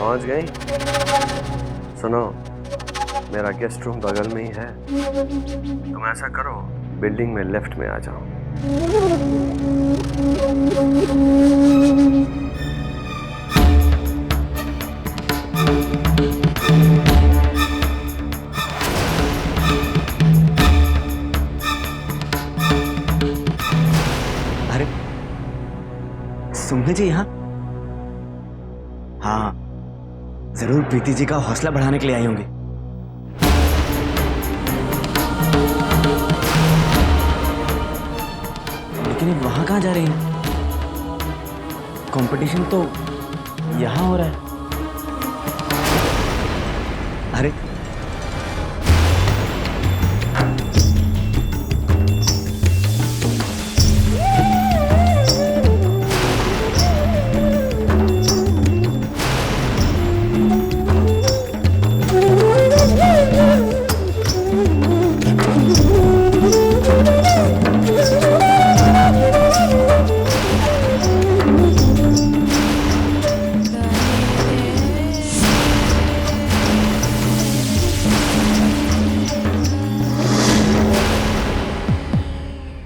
पहुंच गई? सुनो, मेरा गेस्ट रूम बगल में ही है। तुम ऐसा करो, बिल्डिंग में लेफ्ट में आ जाओ। अरे सुमन जी यहाँ? हाँ, जरूर प्रीति जी का हौसला बढ़ाने के लिए आई होंगी। लेकिन ये वहां कहाँ जा रही हैं? कंपटीशन तो यहाँ हो रहा है। अरे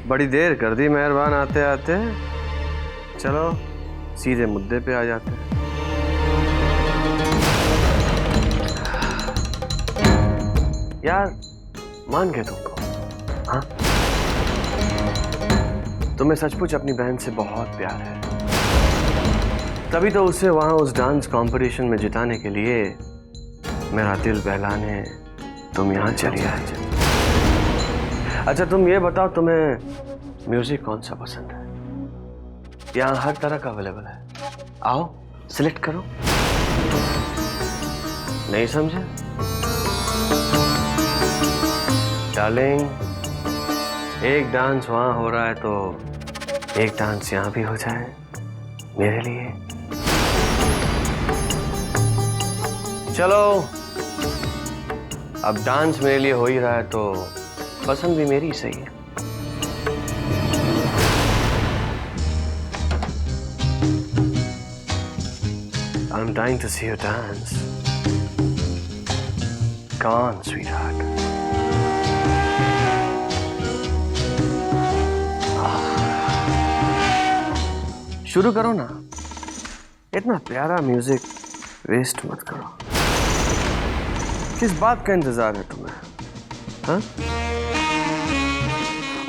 बड़ी देर कर दी मेहरबान आते आते। चलो सीधे मुद्दे पे आ जाते हैं। यार मान गए तुमको? हाँ, तुम्हें सचमुच अपनी बहन से बहुत प्यार है, तभी तो उसे वहां उस डांस कंपटीशन में जिताने के लिए मेरा दिल बहलाने तुम यहां चली आई। अच्छा तुम ये बताओ, तुम्हें म्यूजिक कौन सा पसंद है? यहाँ हर तरह का अवेलेबल है, आओ सिलेक्ट करो। नहीं समझे? डार्लिंग, एक डांस वहां हो रहा है तो एक डांस यहां भी हो जाए मेरे लिए। चलो, अब डांस मेरे लिए हो ही रहा है तो पसंद भी मेरी सही है। I'm dying to see you dance. Come on, sweetheart. शुरू करो ना, इतना प्यारा म्यूजिक वेस्ट मत करो। किस बात का इंतजार है तुम्हें? हाँ?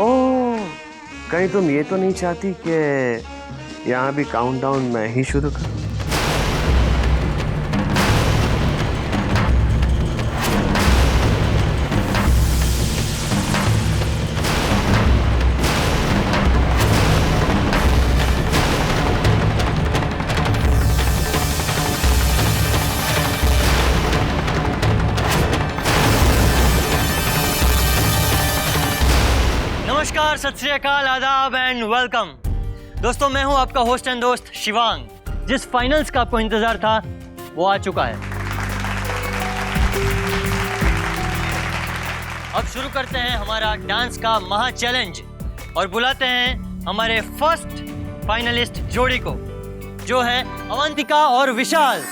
ओह, कहीं तुम ये तो नहीं चाहती कि यहाँ भी काउंटडाउन मैं ही शुरू करूं? नमस्कार, सत श्री अकाल, आदाब एंड वेलकम। दोस्तों, मैं हूं आपका होस्ट एंड दोस्त शिवांग। जिस फाइनल्स का आपको इंतजार था वो आ चुका है। अब शुरू करते हैं हमारा डांस का महा चैलेंज और बुलाते हैं हमारे फर्स्ट फाइनलिस्ट जोड़ी को, जो है अवंतिका और विशाल।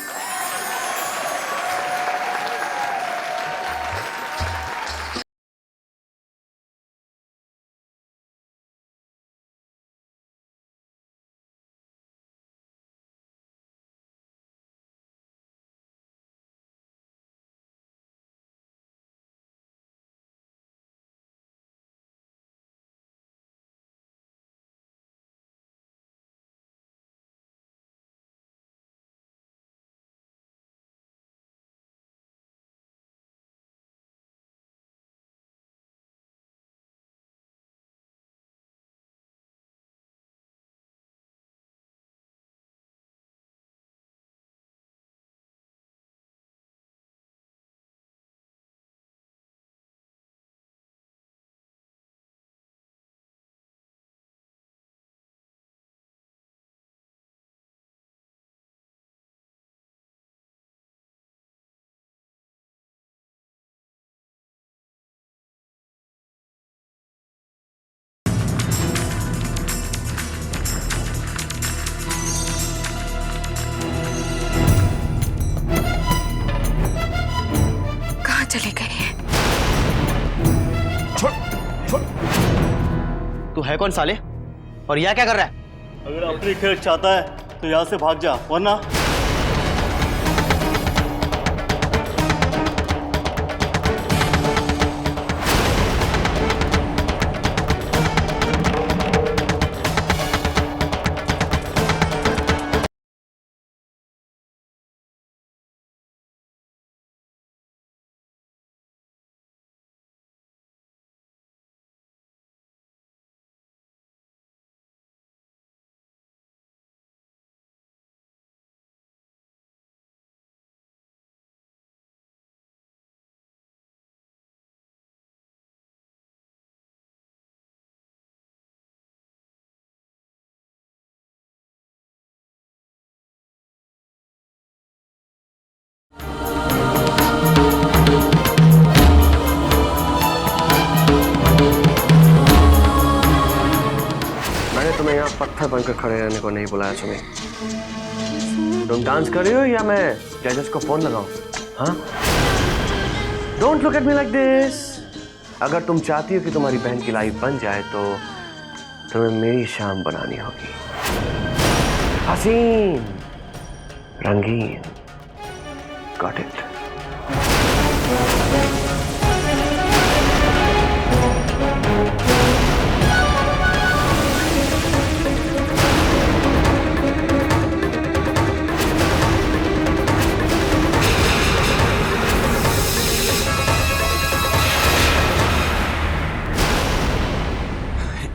तू है कौन साले? और यहाँ क्या कर रहा है? अगर अपनी खेत चाहता है तो यहाँ से भाग जा, वरना मैंने तुम्हें यहाँ पत्थर बनकर खड़े रहने को नहीं बुलाया सुमी। तुम डांस कर रही हो या मैं जजेस को फोन लगाऊं? हाँ? Don't look at me like this. अगर तुम चाहती हो कि तुम्हारी बहन की लाइफ बन जाए तो तुम्हें मेरी शाम बनानी होगी, हसीन रंगीन। Got it?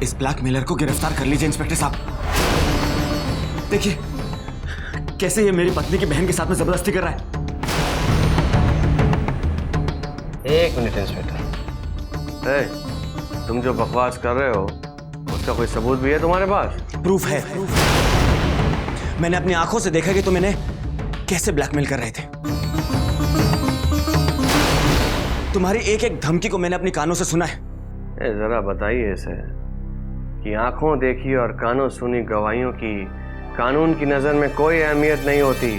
इस ब्लैकमेलर को गिरफ्तार कर लीजिए इंस्पेक्टर साहब। देखिए कैसे ये मेरी पत्नी की बहन के साथ में जबरदस्ती कर रहा है। एक मिनट इंस्पेक्टर, तुम जो बकवास कर रहे हो उसका कोई सबूत भी है तुम्हारे पास? प्रूफ है। मैंने अपनी आंखों से देखा कि तुम इन्हें कैसे ब्लैकमेल कर रहे थे। तुम्हारी एक एक धमकी को मैंने अपनी कानों से सुना है। जरा बताइए इसे कि आंखों देखी और कानों सुनी गवाहियों की कानून की नजर में कोई अहमियत नहीं होती।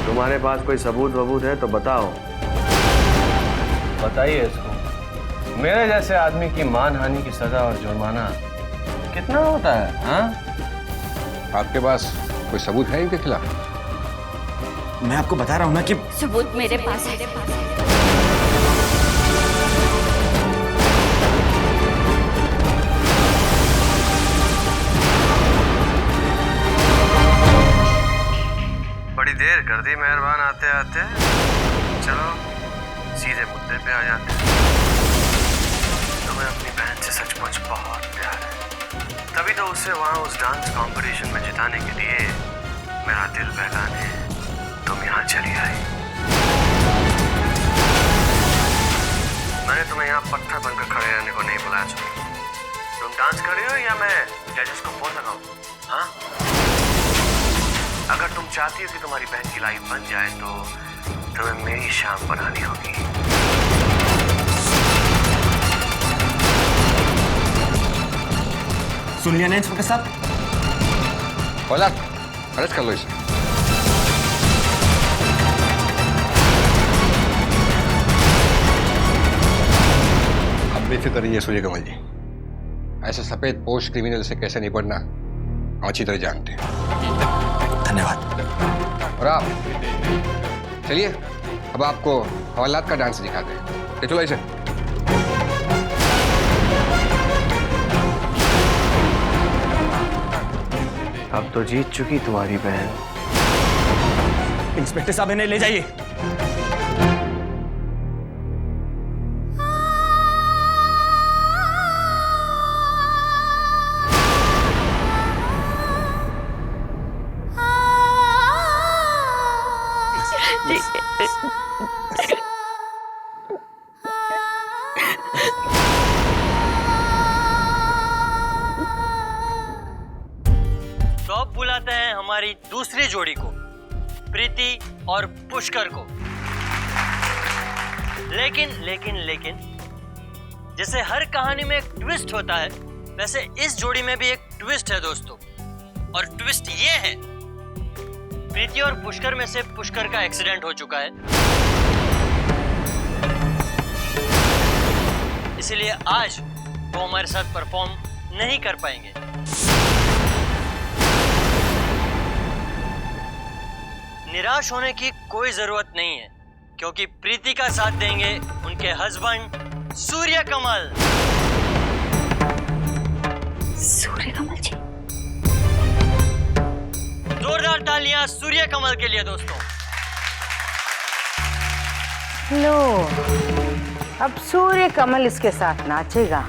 तुम्हारे पास कोई सबूत वबूत है तो बताओ, बताइए इसको। मेरे जैसे आदमी की मानहानि की सजा और जुर्माना कितना होता है? हाँ? आपके पास कोई सबूत है इनके खिलाफ? मैं आपको बता रहा हूं ना कि सबूत मेरे पास है। बड़ी देर कर दी मेहरबान आते आते। चलो सीधे मुद्दे पे आ जाते हैं। तुम्हें अपनी बहन से सचमुच बहुत प्यार है, तभी तो उसे वहां उस डांस कंपटीशन में जिताने के लिए मेरा दिल बहलाने तुम यहाँ चली आई। मैंने तुम्हें यहाँ पत्थर बनकर खड़े रहने को नहीं बुलाया सुनी। तुम डांस कर रही हो या मैं जजेस को फोन लगाऊं? हाँ? अगर तुम चाहती हो कि तुम्हारी बहन की लाइफ बन जाए तो तुम्हें मेरी शाम बनानी होगी। सुन लिया ना इंस्पेक्टर साहब? औलाद, अरेस्ट कर लो इसे। अब बेफिक्र रहिए सूर्यकमल जी, ऐसे सफेद पोश क्रिमिनल से कैसे निपटना अच्छी तरह जानते हैं। धन्यवाद। और आप चलिए, अब आपको हवालात का डांस दिखाते हैं। ले चलो इसे। अब तो जीत चुकी तुम्हारी बहन। इंस्पेक्टर साहब इन्हें ले जाइए। तो अब बुलाते हैं हमारी दूसरी जोड़ी को, प्रीति और पुष्कर को। लेकिन जैसे हर कहानी में एक ट्विस्ट होता है, वैसे इस जोड़ी में भी एक ट्विस्ट है दोस्तों। और ट्विस्ट ये है, प्रीति और पुष्कर में से पुष्कर का एक्सीडेंट हो चुका है, इसलिए आज वो हमारे साथ परफॉर्म नहीं कर पाएंगे। निराश होने की कोई जरूरत नहीं है, क्योंकि प्रीति का साथ देंगे उनके हस्बैंड सूर्य कमल। सूर्य कमल जी, जोरदार तालियां सूर्य कमल के लिए दोस्तों। लो, अब सूर्य कमल इसके साथ नाचेगा।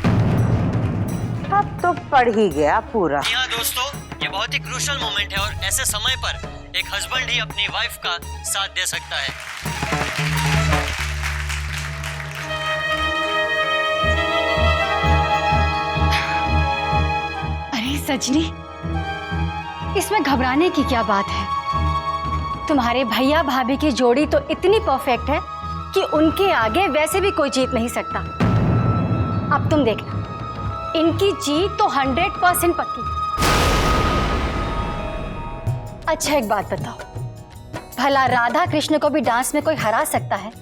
अब तो पड़ ही गया पूरा। जी हाँ दोस्तों, ये बहुत ही क्रूशियल मोमेंट है और ऐसे समय पर एक हस्बैंड ही अपनी वाइफ का साथ दे सकता है। अरे सजनी, इसमें घबराने की क्या बात है? तुम्हारे भैया भाभी की जोड़ी तो इतनी परफेक्ट है कि उनके आगे वैसे भी कोई जीत नहीं सकता। अब तुम देखना, इनकी जीत तो 100% पक्की। अच्छा एक बात बताओ, भला राधा कृष्ण को भी डांस में कोई हरा सकता है?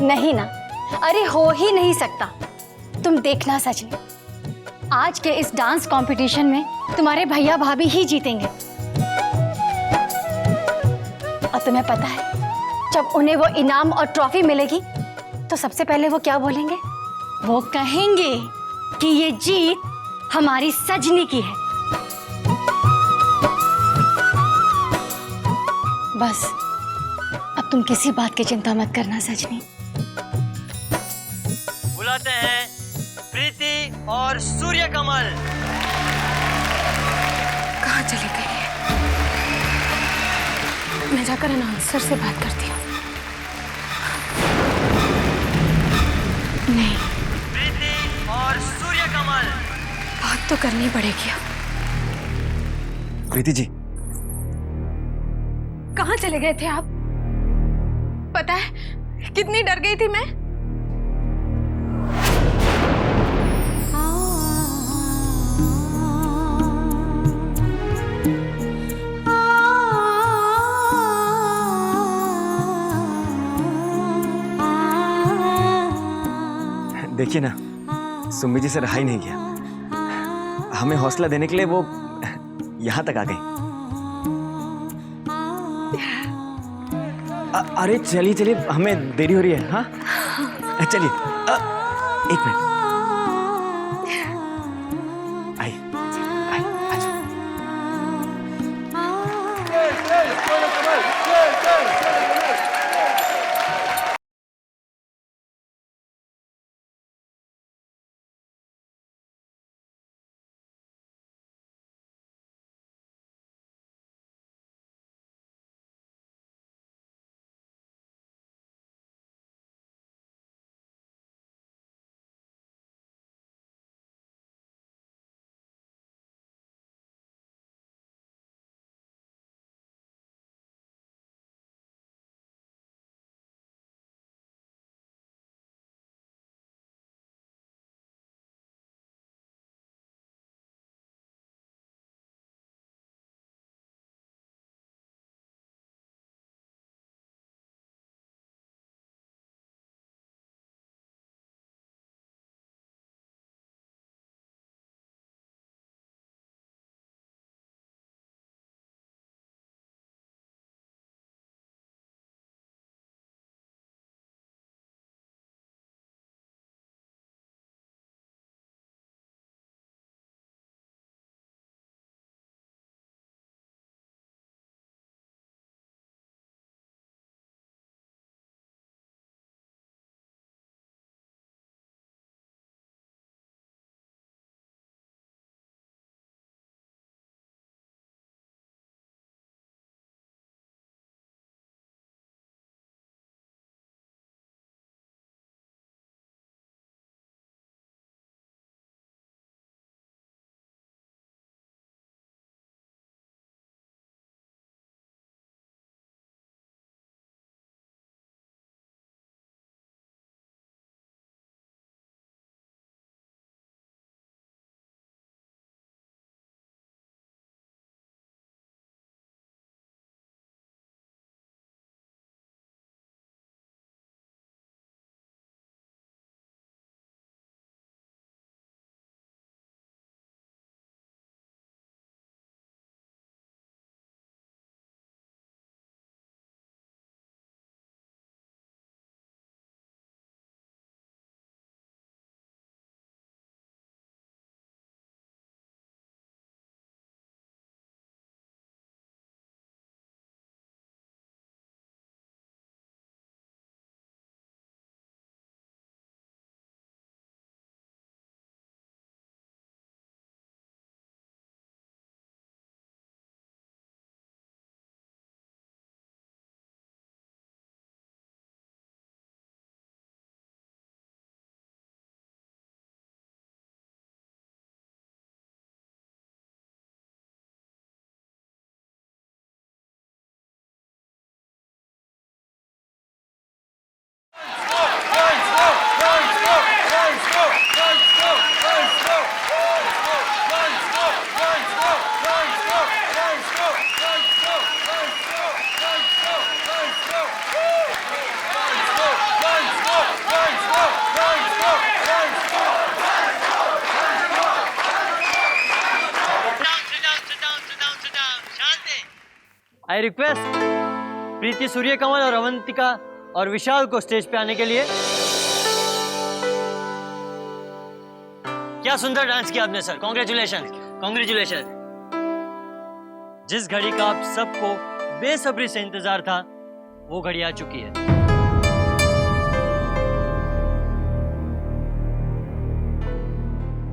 नहीं ना, अरे हो ही नहीं सकता। तुम देखना सजनी, आज के इस डांस कंपटीशन में तुम्हारे भैया भाभी ही जीतेंगे। और तुम्हें पता है, जब उन्हें वो इनाम और ट्रॉफी मिलेगी तो सबसे पहले वो क्या बोलेंगे? वो कहेंगे कि ये जीत हमारी सजनी की है। बस अब तुम किसी बात की चिंता मत करना सजनी। बुलाते हैं प्रीति और सूर्य कमल। कहाँ चली गई है? मैं जाकर अनाउंसर से बात करती हूँ। नहीं, प्रीति और सूर्य कमल। बात तो करनी पड़ेगी अब। प्रीति जी, कहाँ चले गए थे आप? पता है कितनी डर गई थी मैं। देखिए ना, सुम्मी जी से रहा ही नहीं गया। हमें हौसला देने के लिए वो यहाँ तक आ गई। अरे चलिए चलिए, हमें देरी हो रही है। हाँ चलिए, एक मिनट। आई रिक्वेस्ट प्रीति सूर्यकमल और अवंतिका और विशाल को स्टेज पे आने के लिए। क्या सुंदर डांस किया आपने सर, कॉन्ग्रेचुलेशन कॉन्ग्रेचुलेशन। जिस घड़ी का आप सबको बेसब्री से इंतजार था वो घड़ी आ चुकी है।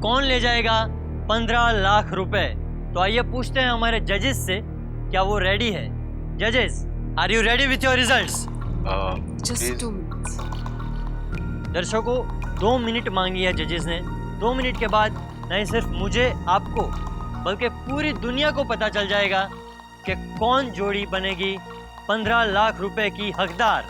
कौन ले जाएगा 15 लाख रुपए? तो आइए पूछते हैं हमारे जजेस से, क्या वो रेडी है? जजेस, are you ready with your results? दर्शकों 2 मिनट मांगी है जजेस ने। 2 मिनट के बाद नहीं सिर्फ मुझे, आपको, बल्कि पूरी दुनिया को पता चल जाएगा कि कौन जोड़ी बनेगी 15 लाख रुपए की हकदार।